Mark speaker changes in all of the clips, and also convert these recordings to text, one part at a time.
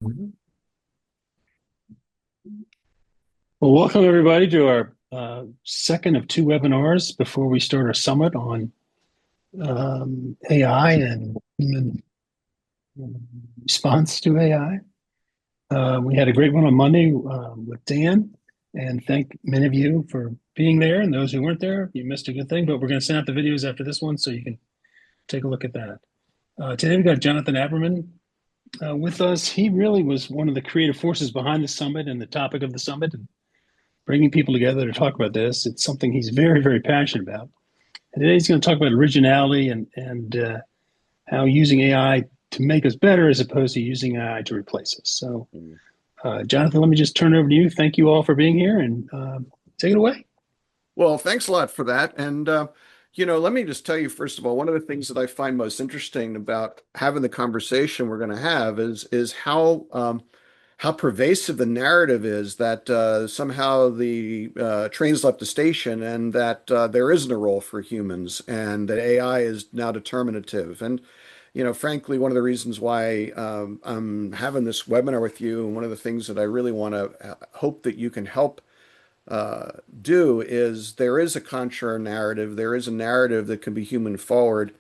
Speaker 1: Well, welcome everybody to our second of two webinars before we start our summit on AI and human response to AI. We had a great one on Monday with Dan, and thank many of you for being there. And those who weren't there, you missed a good thing. But we're going to send out the videos after this one so you can take a look at that. Today we got Jonathan Aberman with us. He really was one of the creative forces behind the summit and the topic of the summit, and bringing people together to talk about this. It's something he's very, very passionate about. And today he's going to talk about originality and how using AI to make us better as opposed to using AI to replace us. So,
Speaker 2: Mm.
Speaker 1: Jonathan, let me just turn it over to you. Thank you all for being here and take it away.
Speaker 2: Well, thanks a lot for that. Let me just tell you, first of all, one of the things that I find most interesting about having the conversation we're going to have is how pervasive the narrative is that somehow the train's left the station and that there isn't a role for humans and that AI is now determinative. Frankly, one of the reasons why I'm having this webinar with you, and one of the things that I really want to hope that you can help do is there is a contra narrative. There is a narrative that can be human forward.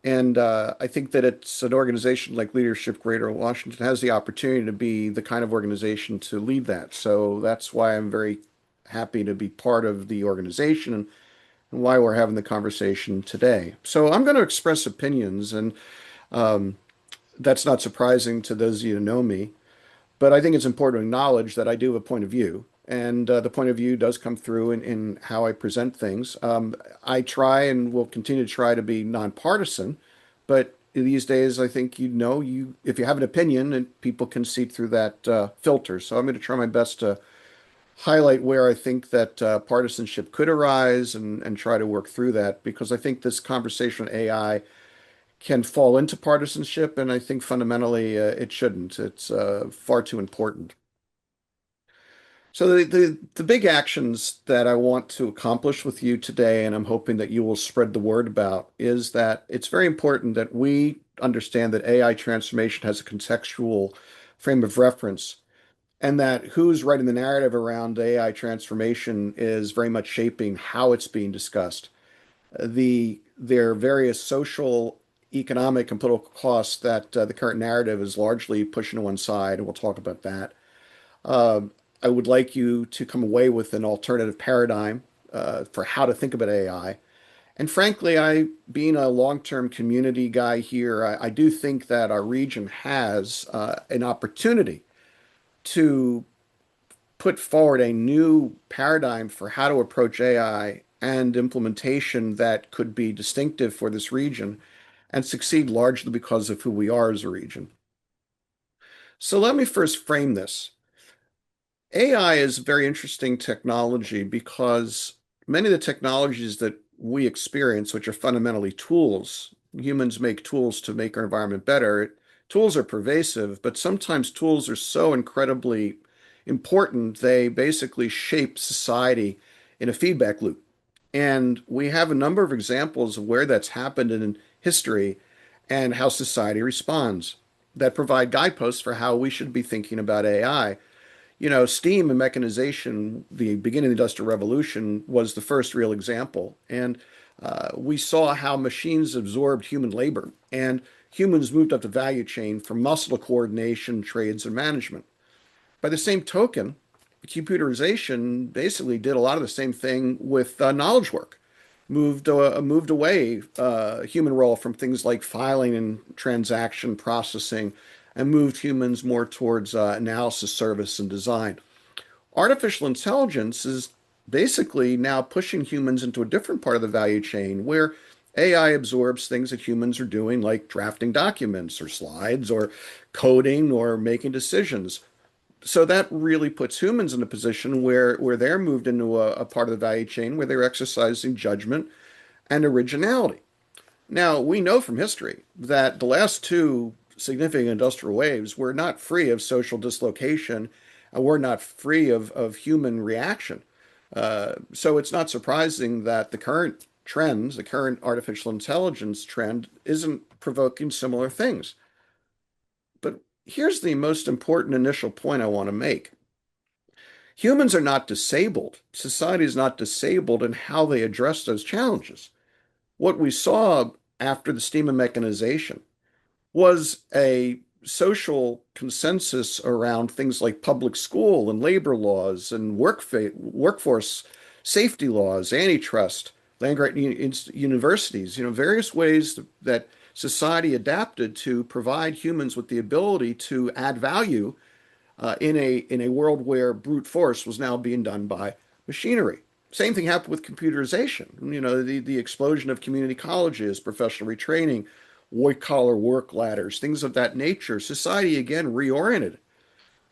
Speaker 2: And I think that it's an organization like Leadership Greater Washington has the opportunity to be the kind of organization to lead that. So that's why I'm very happy to be part of the organization and why we're having the conversation today. So I'm going to express opinions, and um, that's not surprising to those of you who know me. But I think it's important to acknowledge that I do have a point of view, and the point of view does come through in how I present things. I try and will continue to try to be nonpartisan, but these days I think you if you have an opinion, and people can see through that filter. So I'm going to try my best to highlight where I think that partisanship could arise and try to work through that because I think this conversation on AI can fall into partisanship, and I think fundamentally it shouldn't. It's far too important. So the big actions that I want to accomplish with you today, and I'm hoping that you will spread the word about, is that it's very important that we understand that AI transformation has a contextual frame of reference, and that who's writing the narrative around AI transformation is very much shaping how it's being discussed. There are various social, economic, and political costs that the current narrative is largely pushing to one side, and we'll talk about that. Uh, I would like you to come away with an alternative paradigm for how to think about AI. And frankly, being a long-term community guy here, I do think that our region has an opportunity to put forward a new paradigm for how to approach AI and implementation that could be distinctive for this region and succeed largely because of who we are as a region. So let me first frame this. AI is very interesting technology because many of the technologies that we experience, which are fundamentally tools, humans make tools to make our environment better. Tools are pervasive, but sometimes tools are so incredibly important, they basically shape society in a feedback loop. And we have a number of examples of where that's happened in history and how society responds that provide guideposts for how we should be thinking about AI. Steam and mechanization, the beginning of the Industrial Revolution, was the first real example. And we saw how machines absorbed human labor and humans moved up the value chain from muscle to coordination, trades, and management. By the same token, computerization basically did a lot of the same thing with knowledge work. Moved away human role from things like filing and transaction processing, and moved humans more towards analysis, service, and design. Artificial intelligence is basically now pushing humans into a different part of the value chain where AI absorbs things that humans are doing, like drafting documents or slides or coding or making decisions. So that really puts humans in a position where they're moved into a part of the value chain where they're exercising judgment and originality. Now, we know from history that the last two significant industrial waves were not free of social dislocation and were not free of human reaction. So it's not surprising that the current trends, the current artificial intelligence trend, isn't provoking similar things. But here's the most important initial point I want to make. Humans are not disabled. Society is not disabled in how they address those challenges. What we saw after the steam of mechanization was a social consensus around things like public school and labor laws and workforce safety laws, antitrust, land grant universities, various ways that society adapted to provide humans with the ability to add value in a world where brute force was now being done by machinery. Same thing happened with computerization. The explosion of community colleges, professional retraining, white collar work ladders, things of that nature. Society again reoriented.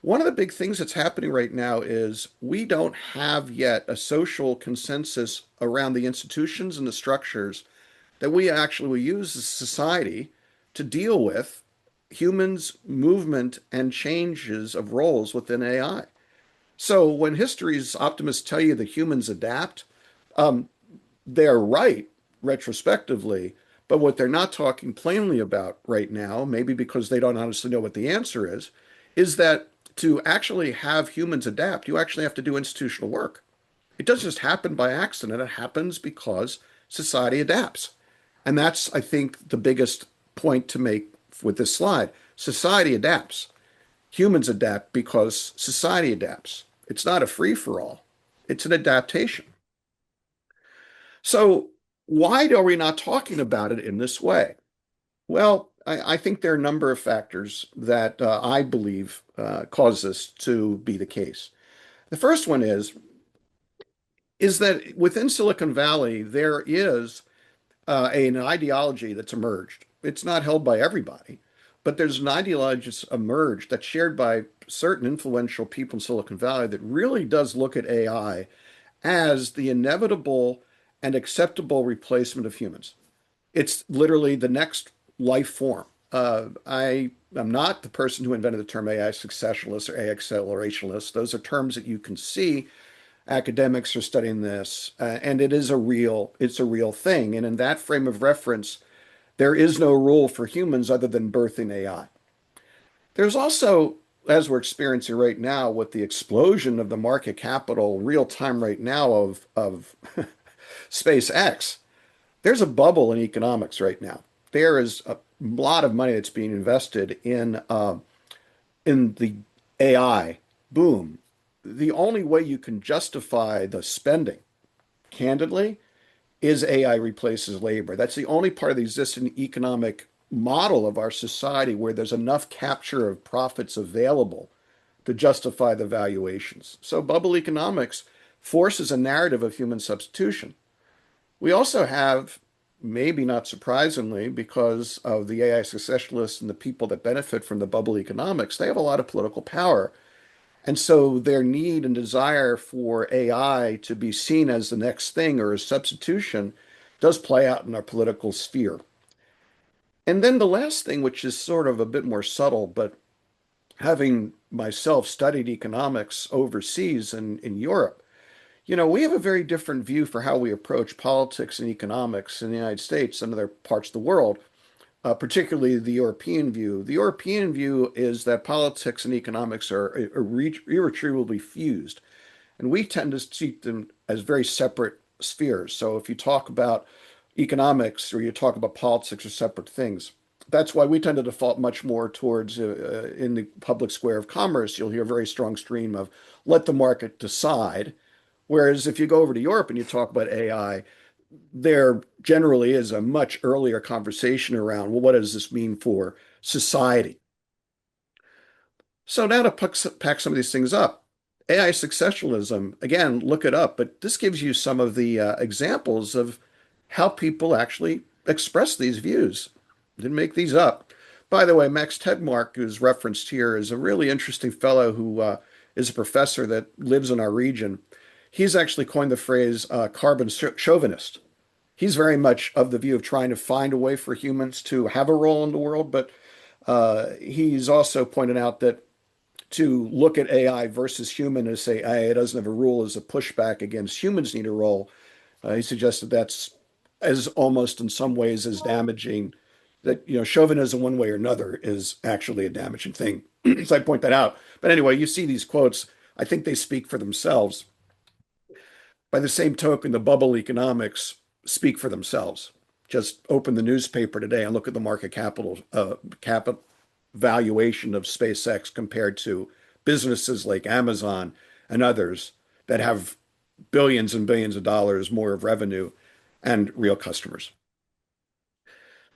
Speaker 2: One of the big things that's happening right now is we don't have yet a social consensus around the institutions and the structures that we actually will use as society to deal with humans' movement and changes of roles within AI. So when history's optimists tell you that humans adapt, um, they're right retrospectively, but what they're not talking plainly about right now, maybe because they don't honestly know what the answer is that to actually have humans adapt, you actually have to do institutional work. It doesn't just happen by accident, it happens because society adapts. And that's, I think, the biggest point to make with this slide. Society adapts. Humans adapt because society adapts. It's not a free for all, it's an adaptation. So, why are we not talking about it in this way? Well, I think there are a number of factors that I believe cause this to be the case. The first one is that within Silicon Valley, there is an ideology that's emerged. It's not held by everybody, but there's an ideology that's emerged that's shared by certain influential people in Silicon Valley that really does look at AI as the inevitable and acceptable replacement of humans. It's literally the next life form. I am not the person who invented the term AI successionalist or AI accelerationist. Those are terms that you can see academics are studying this, and it's a real thing. And in that frame of reference, there is no rule for humans other than birthing AI. There's also, as we're experiencing right now, with the explosion of the market capital, real time right now of SpaceX, there's a bubble in economics right now. There is a lot of money that's being invested in the AI boom. The only way you can justify the spending, candidly, is AI replaces labor. That's the only part of the existing economic model of our society where there's enough capture of profits available to justify the valuations. So bubble economics forces a narrative of human substitution. We also have, maybe not surprisingly, because of the AI successionalists and the people that benefit from the bubble economics, they have a lot of political power. And so their need and desire for AI to be seen as the next thing or a substitution does play out in our political sphere. And then the last thing, which is sort of a bit more subtle, but having myself studied economics overseas in Europe, we have a very different view for how we approach politics and economics in the United States and other parts of the world, particularly the European view. The European view is that politics and economics are irretrievably fused, and we tend to see them as very separate spheres. So if you talk about economics or you talk about politics are separate things. That's why we tend to default much more towards, in the public square of commerce, you'll hear a very strong stream of let the market decide. Whereas if you go over to Europe and you talk about AI, there generally is a much earlier conversation around, well, what does this mean for society? So now to pack some of these things up. AI successionalism, again, look it up, but this gives you some of the examples of how people actually express these views. Didn't make these up. By the way, Max Tegmark, who's referenced here, is a really interesting fellow who is a professor that lives in our region. He's actually coined the phrase carbon chauvinist. He's very much of the view of trying to find a way for humans to have a role in the world, but he's also pointed out that to look at AI versus human and say AI doesn't have a rule as a pushback against humans need a role. He suggested that's as almost in some ways as damaging that chauvinism one way or another is actually a damaging thing So I point that out. But anyway, you see these quotes, I think they speak for themselves. By the same token, the bubble economics speak for themselves. Just open the newspaper today and look at the market capital valuation of SpaceX compared to businesses like Amazon and others that have billions and billions of dollars more of revenue and real customers.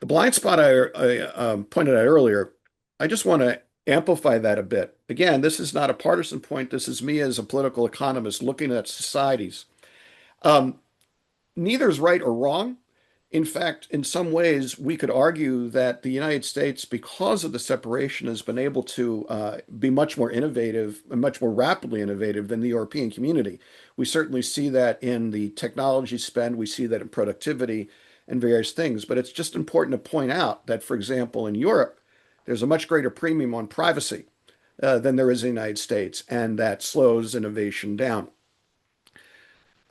Speaker 2: The blind spot I pointed out earlier, I just want to amplify that a bit. Again, this is not a partisan point. This is me as a political economist looking at societies. Um, Neither is right or wrong. In fact, in some ways, we could argue that the United States, because of the separation, has been able to be much more innovative and much more rapidly innovative than the European community. We certainly see that in the technology spend, we see that in productivity and various things. But it's just important to point out that, for example, in Europe, there's a much greater premium on privacy than there is in the United States, and that slows innovation down.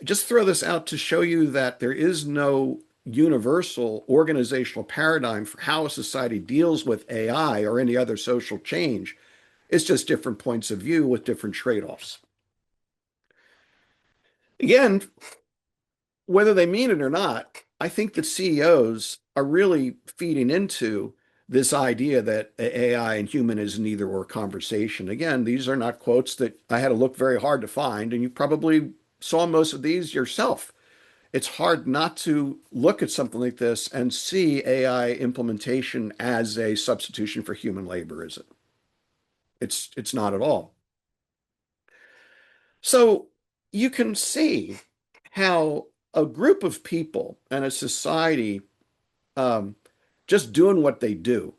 Speaker 2: Just throw this out to show you that there is no universal organizational paradigm for how a society deals with AI or any other social change. It's just different points of view with different trade-offs. Again, whether they mean it or not, I think that CEOs are really feeding into this idea that AI and human is an either or conversation. Again, these are not quotes that I had to look very hard to find, and you probably saw most of these yourself. It's hard not to look at something like this and see AI implementation as a substitution for human labor, is it? It's not at all. So you can see how a group of people and a society um, just doing what they do,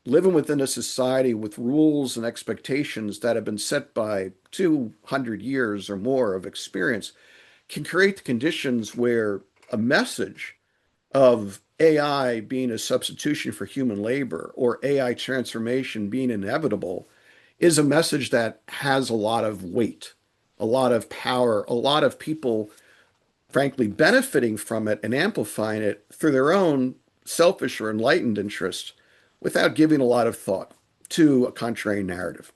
Speaker 2: living within a society with rules and expectations that have been set by 200 years or more of experience, can create the conditions where a message of AI being a substitution for human labor or AI transformation being inevitable is a message that has a lot of weight, a lot of power, a lot of people, frankly, benefiting from it and amplifying it through their own selfish or enlightened interests without giving a lot of thought to a contrary narrative.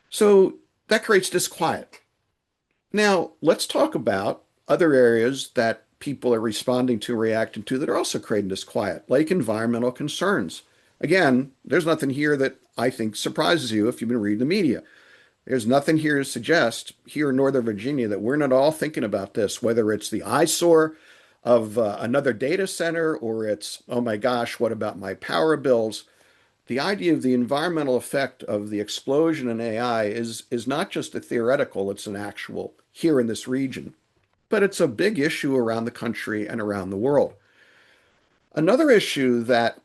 Speaker 2: So that creates disquiet. Now, let's talk about other areas that people are responding to, reacting to that are also creating disquiet, like environmental concerns. Again, there's nothing here that I think surprises you if you've been reading the media. There's nothing here to suggest here in Northern Virginia that we're not all thinking about this, whether it's the eyesore of another data center or it's, oh my gosh, what about my power bills? The idea of the environmental effect of the explosion in AI is not just a theoretical, it's an actual here in this region, but it's a big issue around the country and around the world. Another issue that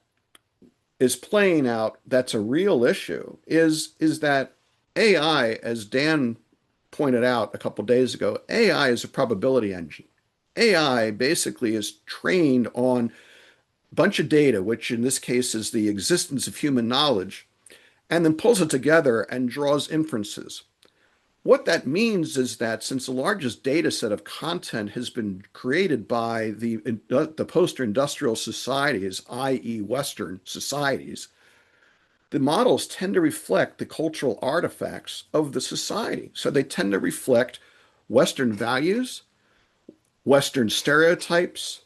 Speaker 2: is playing out that's a real issue is that AI, as Dan pointed out a couple of days ago, AI is a probability engine. AI basically is trained on a bunch of data, which in this case is the existence of human knowledge, and then pulls it together and draws inferences. What that means is that since the largest data set of content has been created by the post-industrial societies, i.e. Western societies, the models tend to reflect the cultural artifacts of the society. So they tend to reflect Western values, Western stereotypes.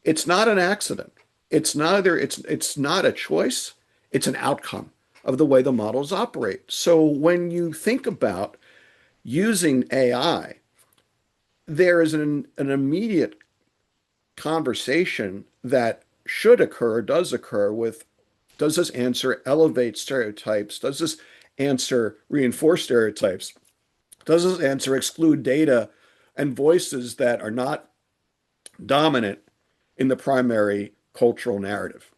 Speaker 2: It's not an accident. It's not a choice, it's an outcome of the way the models operate. So when you think about using AI, there is an immediate conversation that should occur, does occur with, does this answer elevate stereotypes? Does this answer reinforce stereotypes? Does this answer exclude data and voices that are not dominant in the primary cultural narrative?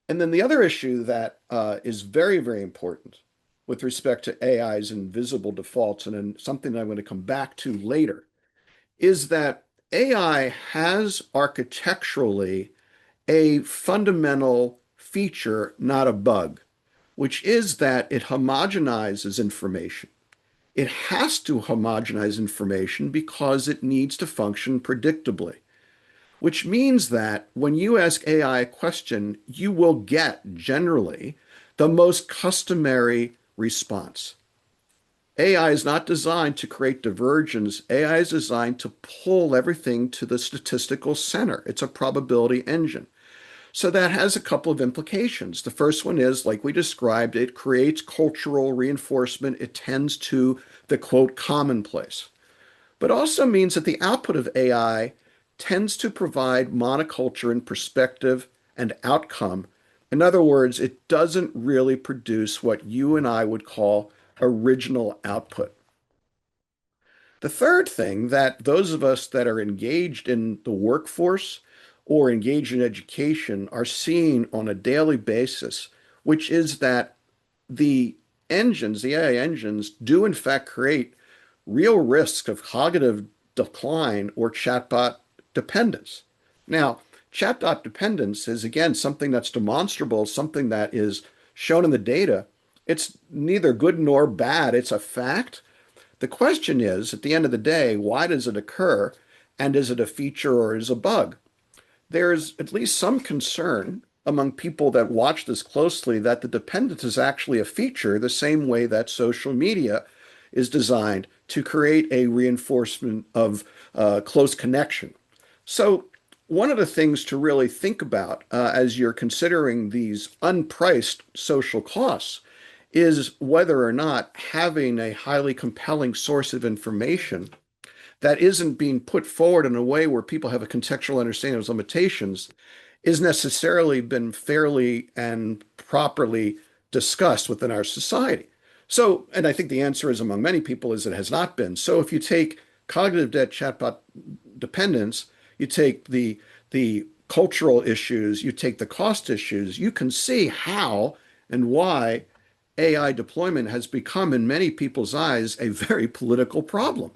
Speaker 2: And then the other issue that is very, very important with respect to AI's invisible defaults, and then something that I'm going to come back to later, is that AI has architecturally a fundamental feature, not a bug, which is that it homogenizes information. It has to homogenize information because it needs to function predictably. which means that when you ask AI a question, you will get generally the most customary response. AI is not designed to create divergence. AI is designed to pull everything to the statistical center. It's a probability engine. So that has a couple of implications. The first one is, like we described, it creates cultural reinforcement. It tends to the quote commonplace, but also means that the output of AI tends to provide monoculture in perspective and outcome. In other words, it doesn't really produce what you and I would call original output. The third thing that those of us that are engaged in the workforce or engaged in education are seeing on a daily basis, which is that the the AI engines, do in fact create real risk of cognitive decline or chatbot dependence. Now, chatbot dependence is again something that's demonstrable, something that is shown in the data. It's neither good nor bad, it's a fact. The question is, at the end of the day, why does it occur? And is it a feature or is it a bug? There's at least some concern among people that watch this closely that the dependence is actually a feature, the same way that social media is designed to create a reinforcement of close connection. So, one of the things to really think about as you're considering these unpriced social costs is whether or not having a highly compelling source of information that isn't being put forward in a way where people have a contextual understanding of those limitations is necessarily been fairly and properly discussed within our society. So, and I think the answer is among many people is it has not been. So if you take cognitive debt chatbot dependence, you take the cultural issues, you take the cost issues, you can see how and why AI deployment has become, in many people's eyes, a very political problem.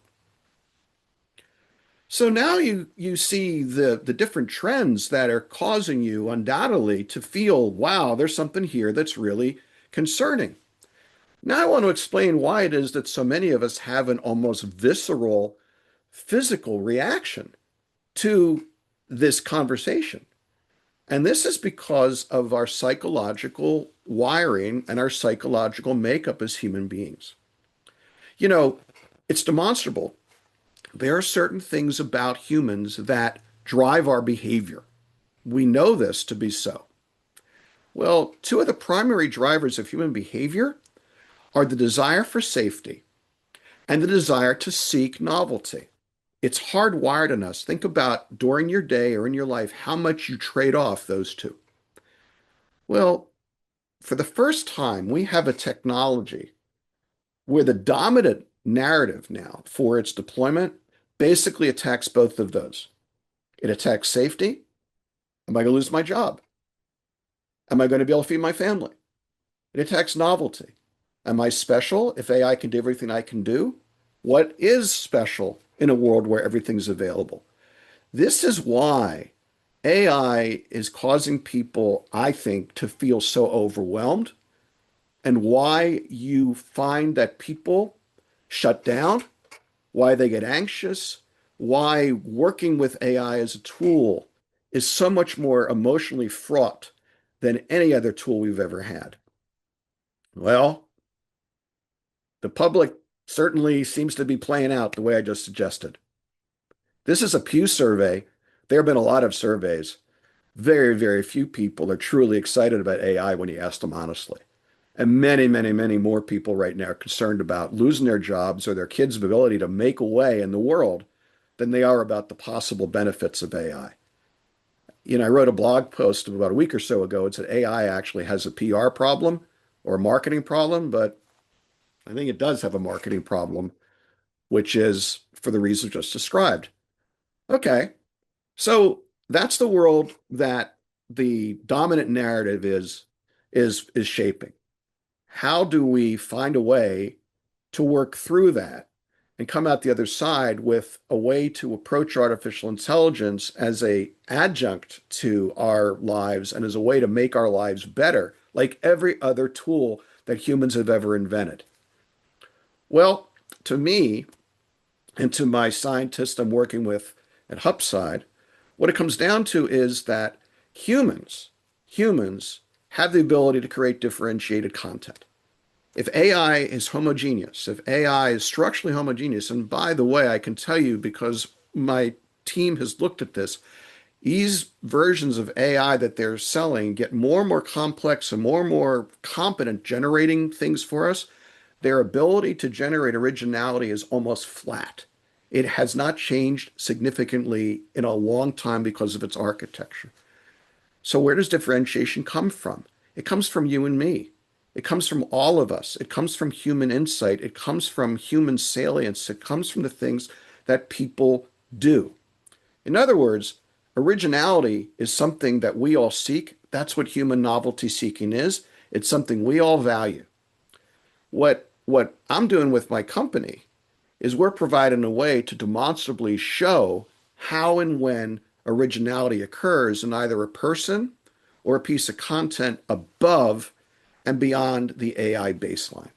Speaker 2: So now you see the different trends that are causing you undoubtedly to feel, wow, there's something here that's really concerning. Now I want to explain why it is that so many of us have an almost visceral physical reaction to this conversation. And this is because of our psychological wiring and our psychological makeup as human beings. You know, it's demonstrable. There are certain things about humans that drive our behavior. We know this to be so. Well, two of the primary drivers of human behavior are the desire for safety and the desire to seek novelty. It's hardwired in us. Think about during your day or in your life how much you trade off those two. Well, for the first time, we have a technology where the dominant narrative now for its deployment basically attacks both of those. It attacks safety. Am I going to lose my job? Am I going to be able to feed my family? It attacks novelty. Am I special if AI can do everything I can do? What is special in a world where everything's available? This is why AI is causing people, I think, to feel so overwhelmed and why you find that people shut down, why they get anxious, why working with AI as a tool is so much more emotionally fraught than any other tool we've ever had. Well, the public certainly seems to be playing out the way I just suggested. This is a Pew survey. There have been a lot of surveys. Very, very few people are truly excited about AI when you ask them honestly. And many, many, many more people right now are concerned about losing their jobs or their kids' ability to make a way in the world than they are about the possible benefits of AI. I wrote a blog post about a week or so ago. It said AI actually has a PR problem or a marketing problem, but I think it does have a marketing problem, which is for the reasons just described. Okay, so that's the world that the dominant narrative is shaping. How do we find a way to work through that and come out the other side with a way to approach artificial intelligence as a adjunct to our lives and as a way to make our lives better, like every other tool that humans have ever invented? Well, to me and to my scientists I'm working with at Hupside, What it comes down to is that humans have the ability to create differentiated content. If AI is homogeneous, if AI is structurally homogeneous, and by the way, I can tell you because my team has looked at this, these versions of AI that they're selling get more and more complex and more competent generating things for us. Their ability to generate originality is almost flat. It has not changed significantly in a long time because of its architecture. So, where does differentiation come from? It comes from you and me. It comes from all of us. It comes from human insight. It comes from human salience. It comes from the things that people do. In other words, originality is something that we all seek. That's what human novelty seeking is. It's something we all value. What I'm doing with my company is we're providing a way to demonstrably show how and when originality occurs in either a person or a piece of content above and beyond the AI baseline.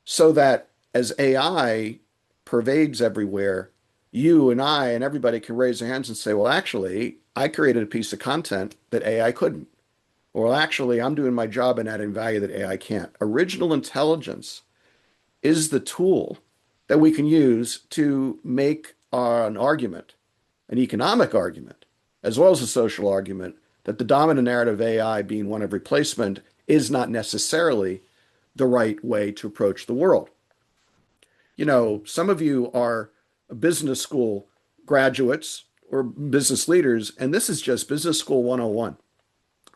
Speaker 2: So that as AI pervades everywhere, you and I and everybody can raise their hands and say, well, actually, I created a piece of content that AI couldn't. Or well, actually, I'm doing my job and adding value that AI can't. Original intelligence is the tool that we can use to make an argument, an economic argument, as well as a social argument, that the dominant narrative of AI being one of replacement is not necessarily the right way to approach the world. You know, some of you are business school graduates or business leaders, and this is just business school 101.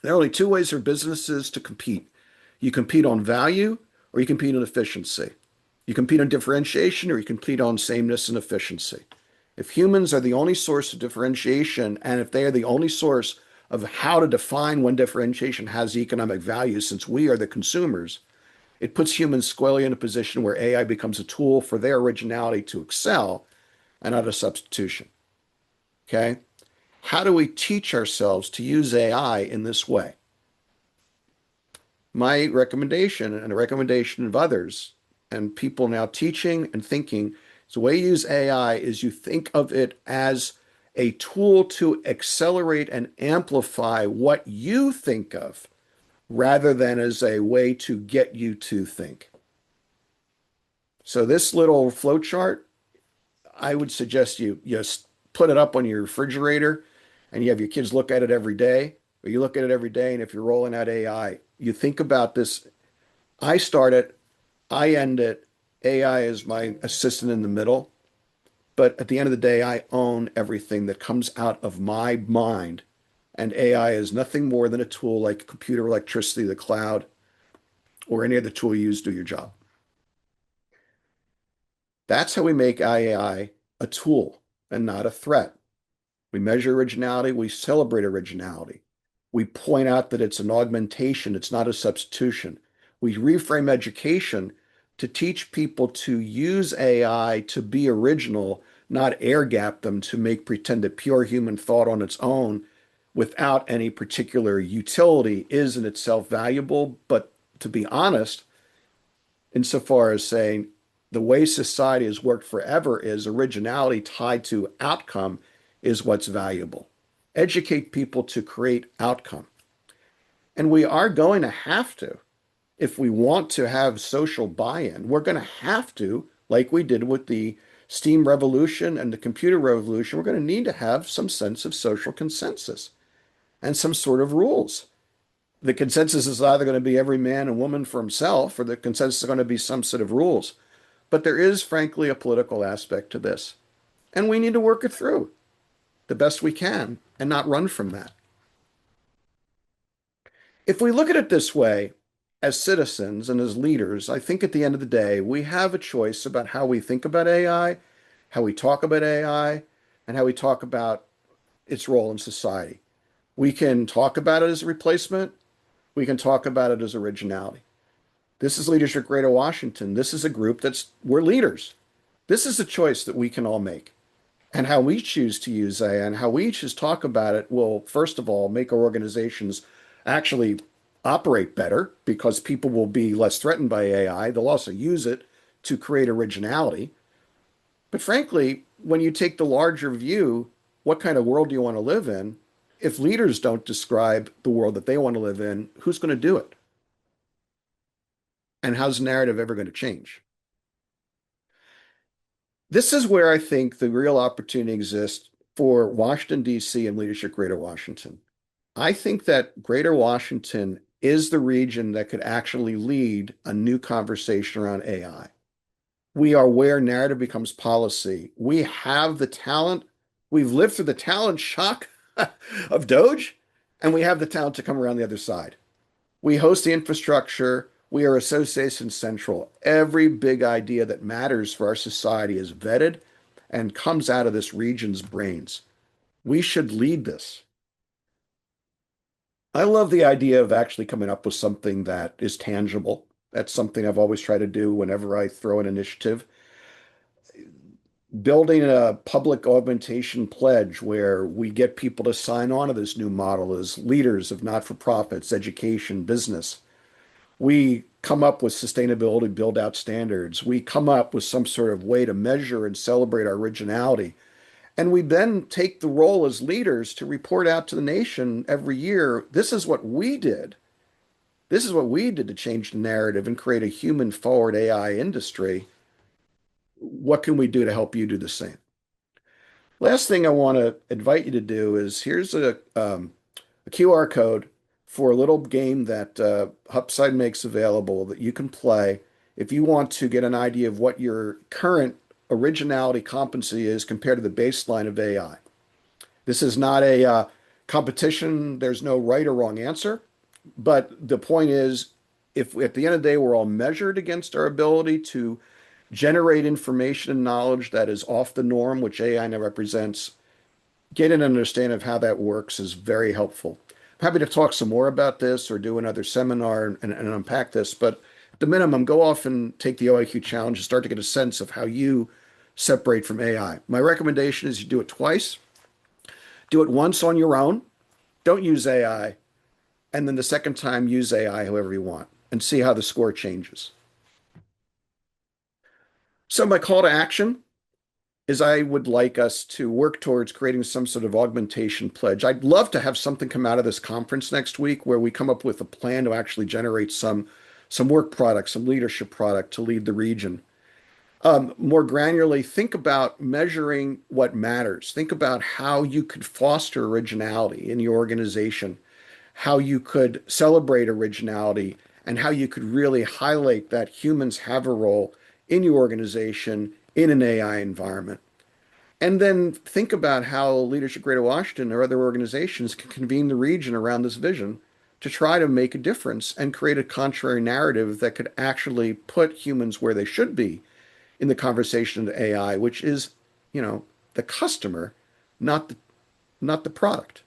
Speaker 2: There are only two ways for businesses to compete. You compete on value or you compete on efficiency. You compete on differentiation or you compete on sameness and efficiency. If humans are the only source of differentiation, and if they are the only source of how to define when differentiation has economic value, since we are the consumers, it puts humans squarely in a position where AI becomes a tool for their originality to excel and not a substitution. Okay? How do we teach ourselves to use AI in this way? My recommendation and a recommendation of others and people now teaching and thinking is the way you use AI is you think of it as a tool to accelerate and amplify what you think of rather than as a way to get you to think. So this little flow chart, I would suggest you just put it up on your refrigerator and you have your kids look at it every day, or you look at it every day. And if you're rolling out AI, you think about this. I start it, I end it. AI is my assistant in the middle. But at the end of the day, I own everything that comes out of my mind. And AI is nothing more than a tool like computer electricity, the cloud, or any other tool you use to do your job. That's how we make AI a tool and not a threat. We measure originality, we celebrate originality. We point out that it's an augmentation, it's not a substitution. We reframe education to teach people to use AI to be original, not air gap them to make pretend that pure human thought on its own without any particular utility is in itself valuable. But to be honest, insofar as saying the way society has worked forever is originality tied to outcome is what's valuable. Educate people to create outcome. And we are going to have to, if we want to have social buy-in, we're going to have to, like we did with the steam revolution and the computer revolution, we're going to need to have some sense of social consensus and some sort of rules. The consensus is either going to be every man and woman for himself, or the consensus is going to be some set of rules. But there is, frankly, a political aspect to this. And we need to work it through the best we can and not run from that. If we look at it this way, as citizens and as leaders, I think at the end of the day, we have a choice about how we think about AI, how we talk about AI, and how we talk about its role in society. We can talk about it as a replacement. We can talk about it as originality. This is Leadership Greater Washington. This is a group we're leaders. This is a choice that we can all make. And how we choose to use AI and how we choose to talk about it will, first of all, make our organizations actually operate better because people will be less threatened by AI. They'll also use it to create originality. But frankly, when you take the larger view, what kind of world do you want to live in? If leaders don't describe the world that they want to live in, who's going to do it? And how's the narrative ever going to change? This is where I think the real opportunity exists for Washington, D.C. and leadership Greater Washington. I think that Greater Washington is the region that could actually lead a new conversation around AI. We are where narrative becomes policy. We have the talent. We've lived through the talent shock of Doge, and we have the talent to come around the other side. We host the infrastructure. We are association central. Every big idea that matters for our society is vetted and comes out of this region's brains. We should lead this. I love the idea of actually coming up with something that is tangible. That's something I've always tried to do whenever I throw an initiative. Building a public augmentation pledge where we get people to sign on to this new model as leaders of not-for-profits, education, business. We come up with sustainability build out standards. We come up with some sort of way to measure and celebrate our originality. And we then take the role as leaders to report out to the nation every year. This is what we did. This is what we did to change the narrative and create a human forward AI industry. What can we do to help you do the same? Last thing I want to invite you to do is here's a QR code for a little game that Hupside makes available that you can play if you want to get an idea of what your current originality competency is compared to the baseline of AI. This is not a competition. There's no right or wrong answer. But the point is, if at the end of the day, we're all measured against our ability to generate information and knowledge that is off the norm, which AI now represents, get an understanding of how that works is very helpful. I'm happy to talk some more about this or do another seminar and unpack this, but at the minimum, go off and take the OIQ challenge and start to get a sense of how you separate from AI. My recommendation is you do it twice. Do it once on your own. Don't use AI. And then the second time, use AI however you want and see how the score changes. So my call to action is I would like us to work towards creating some sort of augmentation pledge. I'd love to have something come out of this conference next week where we come up with a plan to actually generate some work product, some leadership product to lead the region. More granularly, think about measuring what matters. Think about how you could foster originality in your organization, how you could celebrate originality, and how you could really highlight that humans have a role in your organization in an AI environment. And then think about how Leadership Greater Washington or other organizations can convene the region around this vision to try to make a difference and create a contrary narrative that could actually put humans where they should be in the conversation of AI, which is, the customer, not the product.